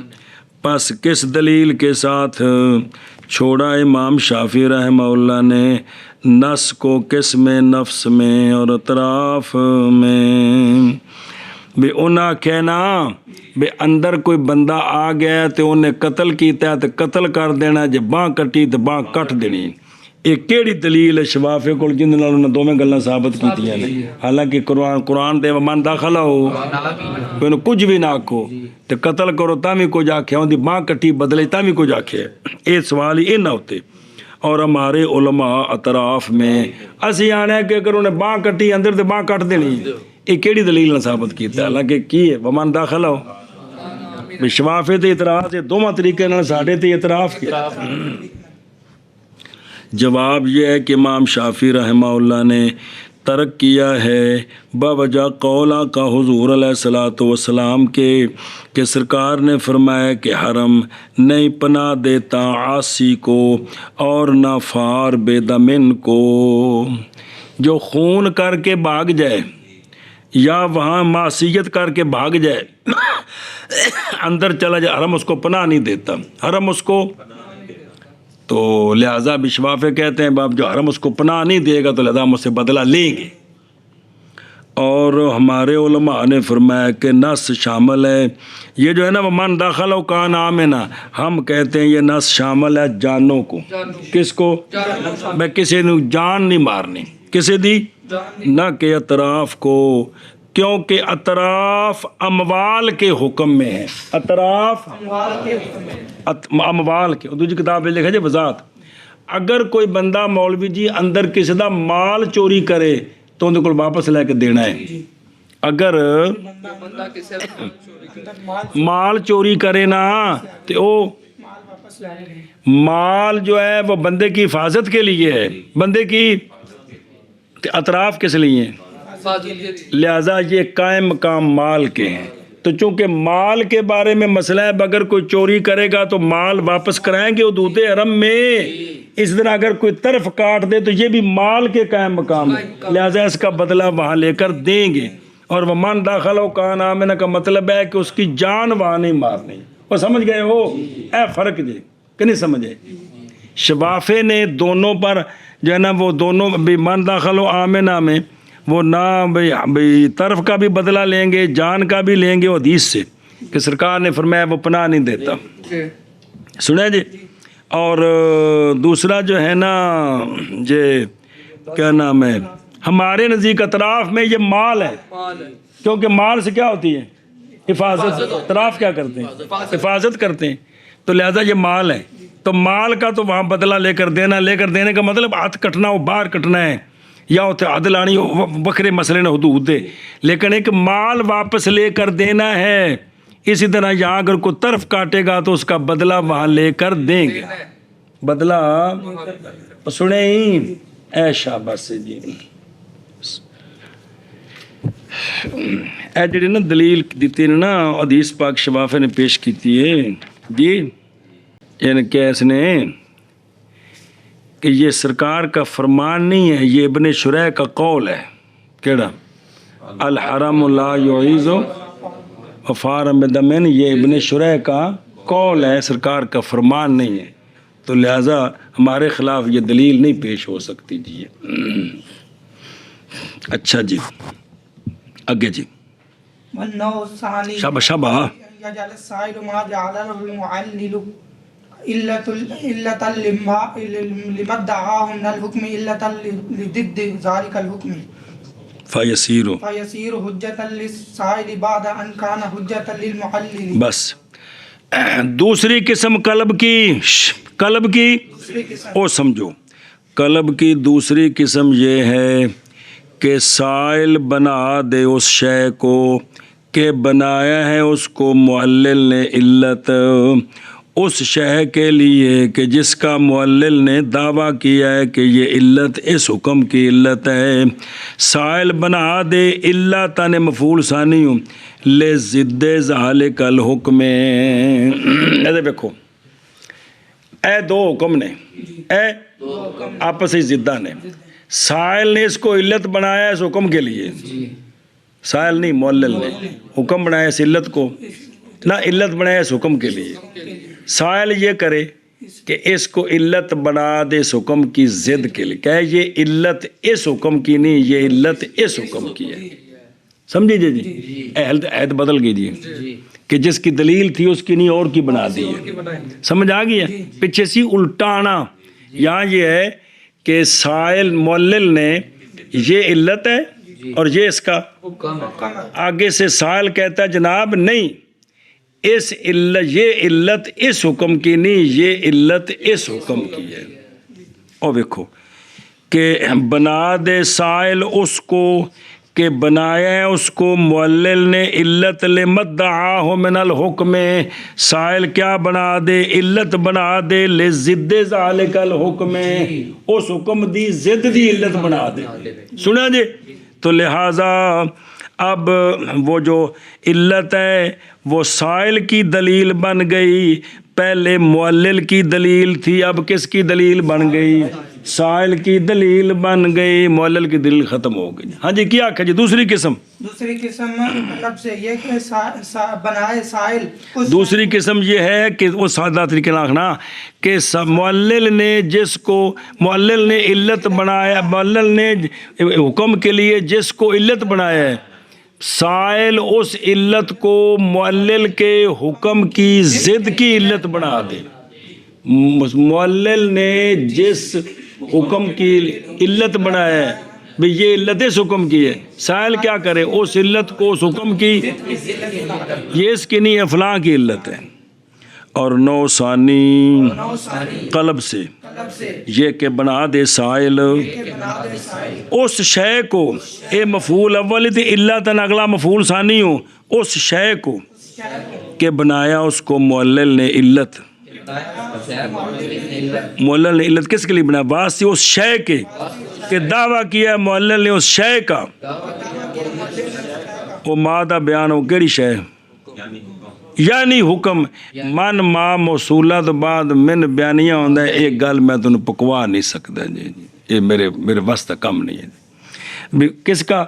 پس کس دلیل کے ساتھ چھوڑا امام شافعی رحمہ اللہ نے نس کو کس میں نفس میں اور اطراف میں، بھی انہاں کہنا بھی اندر کوئی بندہ آ گیا تو انہیں قتل کیتا ہے تو قتل کر دینا، جے باں کٹی تو باں کٹ دینی، یہ کیڑی دلیل ہے شفافے کو جن نال انہاں دوویں گلاں ثابت کیتیاں نے؟ حالانکہ قرآن دے من داخلہ ہو کوئی کچھ بھی نہ آکھو تے قتل کرو تاں بھی کچھ آکھے، اون دی باں کٹی بدلے تاں بھی کچھ آکھے، یہ سوال ہی نہ ہوتے۔ اور ہمارے علماء اطراف میں اسی آنے کہ اگر انہیں باں کٹی اندر تے باں کٹ دینی، یہ کیڑی دلیل نہ ثابت کیتا ہے؟ حالانکہ کی ہے ومن داخلہ ہو، شفافے تے اعتراض دونوں طریقے نال ساڈے تے اعتراف کیا۔ جواب یہ ہے کہ امام شافعی رحمہ اللہ نے ترک کیا ہے باوجہ قولہ کا حضور علیہ الصلوۃ والسلام کے کہ سرکار نے فرمایا کہ حرم نہیں پناہ دیتا عاصی کو اور نہ فار بے دمن کو، جو خون کر کے بھاگ جائے یا وہاں معصیت کر کے بھاگ جائے اندر چلا جائے، حرم اس کو پناہ نہیں دیتا، حرم اس کو، تو لہٰذا بشوافے کہتے ہیں باپ جو حرم اس کو پناہ نہیں دے گا تو لہٰذا ہم اس سے بدلہ لیں گے۔ اور ہمارے علماء نے فرمایا کہ نس شامل ہے، یہ جو ہے نا وہ من داخل و کان آمنا، ہم کہتے ہیں یہ نس شامل ہے جانوں کو، کس کو؟ میں کسی نے جان نہیں مارنی، کسی دی نہ کہ اطراف کو، کیونکہ اطراف اموال کے حکم میں ہے، اطراف اموال کے، دوسری کتاب میں لکھا جائے وضاحت، اگر کوئی بندہ مولوی جی اندر کسی دا مال چوری کرے تو ان کو واپس لے کے دینا ہے، اگر مال چوری کرے نا تو وہ مال جو ہے وہ بندے کی حفاظت کے لیے ہے، بندے کی اطراف کس لیے ہیں، لہذا یہ قائم مقام مال کے ہیں، تو چونکہ مال کے بارے میں مسئلہ ہے اگر کوئی چوری کرے گا تو مال واپس کرائیں گے حدود حرم میں، اس طرح اگر کوئی طرف کاٹ دے تو یہ بھی مال کے قائم مقام ہے، لہذا اس کا بدلہ وہاں لے کر دیں گے۔ اور وہ من داخل و کان آمنا کا مطلب ہے کہ اس کی جان وہاں نہیں مارنی، وہ سمجھ گئے ہو اے فرق جی کہ نہیں سمجھے؟ شفافے نے دونوں پر جو ہے نا وہ دونوں بھی من داخل ہو آمنا میں وہ نہ بھئی طرف کا بھی بدلہ لیں گے جان کا بھی لیں گے حدیث سے کہ سرکار نے فرمایا وہ پناہ نہیں دیتا سنا جی اور دوسرا جو ہے نا یہ کیا نام ہے ہمارے نزدیک اطراف میں یہ مال ہے کیونکہ مال سے کیا ہوتی ہے حفاظت اطراف کیا کرتے ہیں حفاظت کرتے ہیں تو لہذا یہ مال ہے تو مال کا تو وہاں بدلہ لے کر دینے کا مطلب ہاتھ کٹنا ہو باہر کٹنا ہے یا ہوتے عدل آنی ہو بکرے مسئلے نہ حدود دے لیکن ایک مال واپس لے کر دینا ہے اسی طرح یہاں اگر کوئی طرف کاٹے گا تو اس کا بدلہ وہاں لے کر دیں گے بدلہ سنیں ہی اے شاباش جی اے جڑی نا دلیل دیتی نے نا حدیث پاک شفافہ نے پیش کیتی ہے جی یعنی کہ اس نے کہ یہ سرکار کا فرمان نہیں ہے یہ ابن شریح کا قول ہے کیڑا الحرم لا یعیز وفار بدمن یہ ابن شریح کا قول ہے سرکار کا فرمان نہیں ہے تو لہذا ہمارے خلاف یہ دلیل نہیں پیش ہو سکتی جی اچھا جی آگے جی شابہ شابہ يجعل السائل ما جعله المعلل إلة لما ادعاه من الحكم إلة لضد ذلك الحكم فيصير حجة للسائل بعد أن كان حجة للمعلل بس دوسری قسم قلب کی او سمجھو قلب کی دوسری قسم یہ ہے کہ سائل بنا دے اس شے کو کہ بنایا ہے اس کو معلل نے علت اس شے کے لیے کہ جس کا معلل نے دعویٰ کیا ہے کہ یہ علت اس حکم کی علت ہے سائل بنا دے علت نے مفعول ثانی ہوں لے ضد ذالک الحکم ایسے دیکھو اے دو حکم نے اے آپس ہی ضدہ نے سائل نے اس کو علت بنایا اس حکم کے لیے سائل نہیں معلل نے حکم بنایا اس علت کو نہ علت بنایا اس حکم کے لیے سائل یہ کرے کہ اس کو علت بنا دے اس حکم کی ضد کے لیے کہ یہ علت اس حکم کی نہیں یہ علت اس حکم کی ہے سمجھے جی عہد بدل گئی جی کہ جس کی دلیل تھی اس کی نہیں اور کی بنا دی ہے سمجھ آ گئی ہے پیچھے سی الٹانا یہاں یہ ہے کہ سائل معلل نے یہ علت ہے اور یہ اس کا آگے سے سائل کہتا ہے جناب نہیں یہ علت اس حکم کی نہیں یہ علت اس حکم کی ہے اور دیکھو کہ بنا دے سائل اس کو کہ بنایا ہے اس کو معلل نے علت لمدعاہ من الحکم سائل کیا بنا دے علت بنا دے لضد ذالک الحکم اس حکم دی ضد دی علت بنا دے سنا جی تو لہٰذا اب وہ جو علت ہے وہ سائل کی دلیل بن گئی پہلے معلل کی دلیل تھی اب کس کی دلیل بن گئی سائل کی دلیل بن گئی معلل کی دلیل ختم ہو گئی ہاں جی کیا کہ جی دوسری قسم مطلب سے یہ کہ بنائے سائل دوسری قسم یہ ہے کہ وہ سادہ طریقے ناخنا کہ معلل نے جس کو معلل نے علت بنایا معلل نے حکم کے لیے جس کو علت بنایا ہے سائل اس علت کو معلل کے حکم کی ضد کی علت بنا دے معلل نے جس حکم کی علت بنایا ہے بھی یہ علت اس حکم کی ہے سائل کیا کرے اس علت کو اس حکم کی یہ اس کی نہیں ہے فلاں کی علت ہے اور نو ثانی قلب سے یہ کہ بنا دے سائل اس شے کو اے مفعول اول تھی علت اگلا مفعول ثانی ہوں اس شے کو کہ بنایا اس کو معلل نے علت معلل نے علت کس کے لیے بنایا واسطے اس شے کے کہ دعویٰ کیا معلل نے اس شے کا وہ مادہ بیان ہو کیڑی شے یعنی حکم من ما موصولہ تو بعد من بیانیہ ہوندہ ہے ایک گل میں تنہیں پکوا نہیں سکتا جی یہ میرے واسطہ کم نہیں ہے کس کا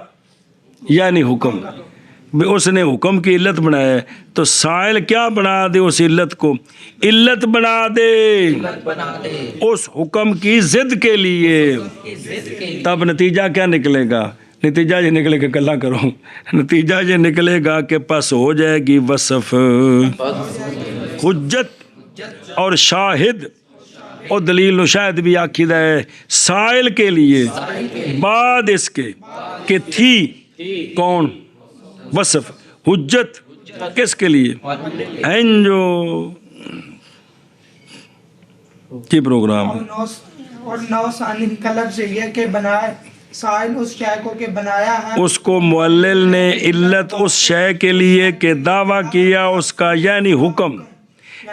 یعنی حکم بھی اس نے حکم کی علت بنایا ہے تو سائل کیا بنا دے اس علت کو؟ علت بنا دے اس حکم کی ضد کے لیے، تب نتیجہ کیا نکلے گا؟ نتیجہ یہ نکلے گا، کلا کرو، نتیجہ یہ نکلے گا کہ پس ہو جائے گی وصف حجت اور شاہد اور دلیل و شاہد بھی آخر ہے سائل کے لیے بعد اس کے کہ تھی کون وصف حجت کس کے لیے؟ این جو کی پروگرام ہے اور نو ثانی قلب سے یہ کہ بنائے سائل اس شے کو کہ بنایا ہے، اس کو معلل نے علت اس شے کے لیے کہ دعویٰ کیا اس کا، یعنی حکم،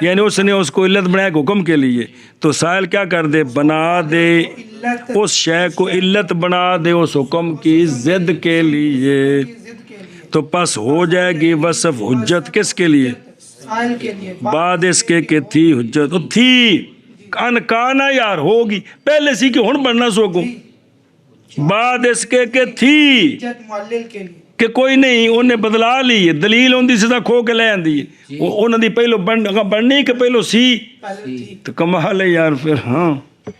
یعنی اس نے اس کو علت بنایا حکم کے لیے، تو سائل کیا کر دے؟ بنا دے اس شے کو علت بنا دے اس حکم کی ضد کے لیے، تو پس ہو جائے گی وصف حجت کس کے لیے؟ سائل کے لیے بعد اس کے کہ تھی حجت، تھی کانا یار ہوگی، پہلے سی کہ ہن بننا سوکوں، بعد اس کے کہ تھی حجت معلل کے لیے کہ کوئی نہیں انہیں بدلا لی ہے، دلیل ان دی سیدھا کھو کے لے آندی ہے، انہوں دی پہلو بننی کہ پہلو سی، پہلے تھی۔ تو کمال ہے یار پھر۔ ہاں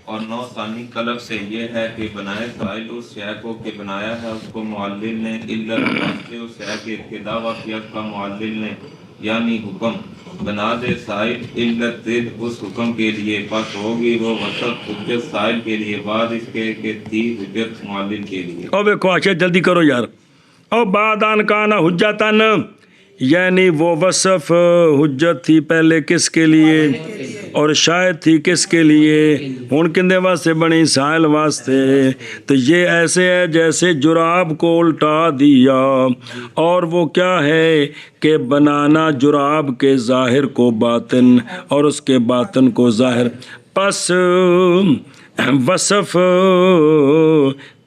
اور نو ثانی قلب سے یہ ہے کہ بنائے فاعل اس شے کو کہ بنایا ہے اس کو معلل نے علت واسطے اس شے کے دعویٰ کیا اس کا معلل نے، یعنی حکم بنا دے سائل علت ضد اس حکم کے لیے، پس ہوگی وہ وصف حجت سائل کے لیے بعد اس کے کہ تھی حجت معلل کے لیے۔ او بیکھو اچھا جلدی کرو یار، او بعد ان کانا حجتن، یعنی وہ وصف حجت تھی پہلے کس کے لیے اور شاید تھی کس کے لیے؟ ہن کندے واسطے بنی؟ سائل واسطے۔ تو یہ ایسے ہے جیسے جراب کو الٹا دیا، اور وہ کیا ہے کہ بنانا جراب کے ظاہر کو باطن اور اس کے باطن کو ظاہر، پس وصف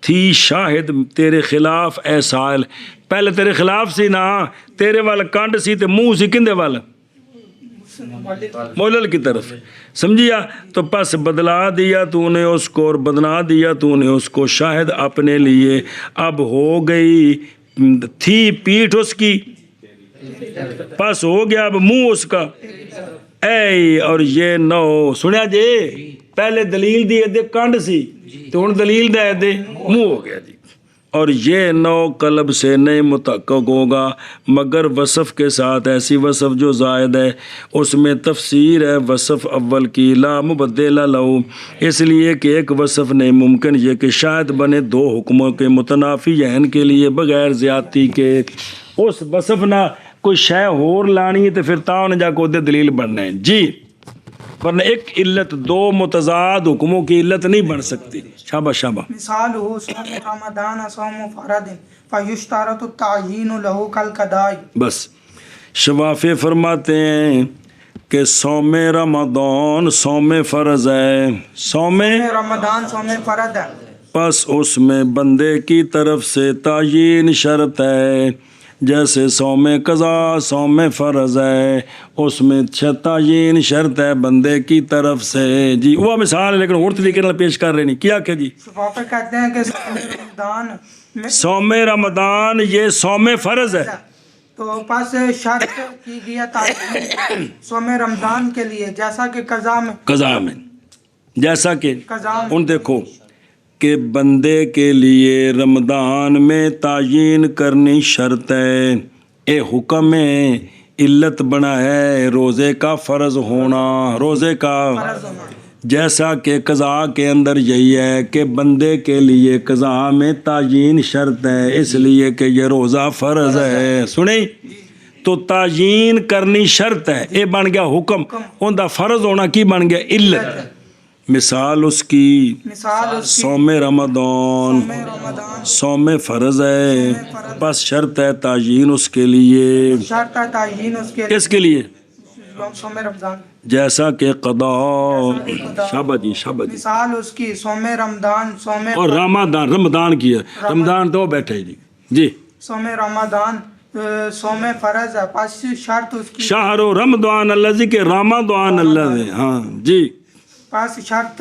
تھی شاہد تیرے خلاف اے سائل، پہلے تیرے خلاف سی نا، تیرے والا کانڈ سی تے منہ سی کندے والا؟ مولل کی طرف، سمجھیا؟ تو پس بدلا دیا تو نے اس کو اور بدنا دیا تو نے اس کو شاہد اپنے لیے، اب ہو گئی تھی پیٹھ اس کی، پس ہو گیا اب منہ اس کا، اے اور یہ نو سنیا جی، پہلے دلیل دی دے کانڈ سی تو ہن دلیل دے دے منہ ہو گیا جی، اور یہ نو قلب سے نہیں متحقق ہوگا مگر وصف کے ساتھ، ایسی وصف جو زائد ہے، اس میں تفسیر ہے وصف اول کی، لا مبدل لہو، اس لیے کہ ایک وصف نہیں ممکن یہ کہ شاید بنے دو حکموں کے متنافی عین کے لیے بغیر زیادتی کے، اس وصف نہ کوئی شے ہور لانی ہے تو پھر تاؤں جا کو دے دلیل بننا ہے جی، ورنہ ایک علت دو متضاد حکموں کی علت نہیں بن سکتی۔ شابہ شابہ۔ مثال ہو صوم رمضان صوم فرد فیشترط التعیین لہو کالقضاء۔ بس شفافی فرماتے ہیں کہ صوم رمضان صوم فرض ہے، صوم رمضان صوم فرد ہے، پس اس میں بندے کی طرف سے تعیین شرط ہے، جیسے صوم قضا صوم فرض ہے، اس میں تعیین شرط ہے بندے کی طرف سے جی۔ وہ مثال ہے لیکن اور طریقے نال پیش کر رہے نہیں، کیا کہ جی شفافہ کہتے ہیں کہ صوم رمضان میں صوم رمضان یہ صوم فرض ہے، تو پس شرط کی گیا تعیین صوم رمضان کے لیے، جیسا کہ قضا میں، قضا میں، جیسا کہ قضا میں ان دیکھو کہ بندے کے لیے رمضان میں تعیین کرنی شرط ہے، اے حکم ہے، علت بنا ہے روزے کا فرض ہونا، روزے کا، فرض ہونا، جیسا کہ قضا کے اندر یہی ہے کہ بندے کے لیے قضا میں تعیین شرط ہے، اس لیے کہ یہ روزہ فرض ہے، سنیں تو تعیین کرنی شرط ہے، اے بن گیا حکم، ان دا فرض ہونا کی بن گیا علت۔ مثال اس کی مثال اس کی صوم رمضان رمضان صوم فرض ہے، پس شرط ہے تعیین اس کے لیے، شرط ہے تعیین اس کے کس کے لیے؟ صوم رمضان، جیسا کہ قضا، شابہ جی شابہ جی، مثال اس کی صوم رمضان صوم اور رمضان کی ہے، رمضان تو بیٹھے جی جی، صوم رمضان صوم فرض ہے، پس شرط اس کی شہر رمضان الذی کہ رمضان الذی، ہاں جی، پس شرط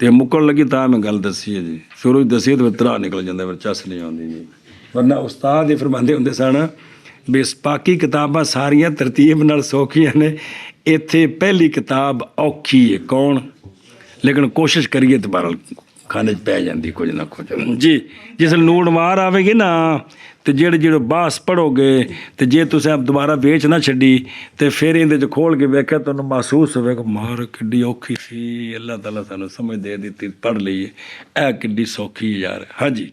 ਤੇ ਮੁੱਕਣ ਲੱਗੀ ਤਾਂ ਮੈਂ ਗੱਲ ਦੱਸੀ ਹੈ ਜੀ, ਸ਼ੁਰੂ 'ਚ ਦੱਸੀ ਤਾਂ ਤਰਾ ਨਿਕਲ ਜਾਂਦਾ, ਫਿਰ ਚੱਸ ਨਹੀਂ ਆਉਂਦੀ ਜੀ। ਵਰਨਾ ਉਸਤਾਦ ਹੀ ਫਰਮਾਉਂਦੇ ਹੁੰਦੇ ਸਨ ਵੀ ਬਾਕੀ ਕਿਤਾਬਾਂ ਸਾਰੀਆਂ ਤਰਤੀਬ ਨਾਲ ਸੌਖੀਆਂ ਨੇ, ਇੱਥੇ ਪਹਿਲੀ ਕਿਤਾਬ ਔਖੀ ਹੈ। ਕੌਣ? ਲੇਕਿਨ ਕੋਸ਼ਿਸ਼ ਕਰੀਏ ਤਾਂ ਬਹਰਹਾਲ ਖਾਣੇ 'ਚ ਪੈ ਜਾਂਦੀ ਕੁਝ ਨਾ ਕੁਝ ਜੀ। ਜਿਸ ਨੂੜ ਮਾਰ ਆਵੇਗੀ ਨਾ ਤੇ ਜਿਹੜੇ ਬਾਸ ਪੜੋਗੇ, ਤੇ ਜੇ ਤੁਸੀਂ ਦੁਬਾਰਾ ਵੇਚ ਨਾ ਛੱਡੀ ਤੇ ਫਿਰ ਇਹਦੇ 'ਚ ਖੋਲ ਕੇ ਵੇਖਿਆ ਤੁਹਾਨੂੰ ਮਹਿਸੂਸ ਹੋਵੇਗਾ ਮਾਰ ਕਿੱਡੀ ਔਖੀ ਸੀ, ਅੱਲਾਹ ਤਾਲਾ ਸਾਨੂੰ ਸਮਝ ਦੇ ਦਿੱਤੀ, ਪੜ੍ਹ ਲਈਏ, ਇਹ ਕਿੱਡੀ ਸੌਖੀ ਯਾਰ। ਹਾਂਜੀ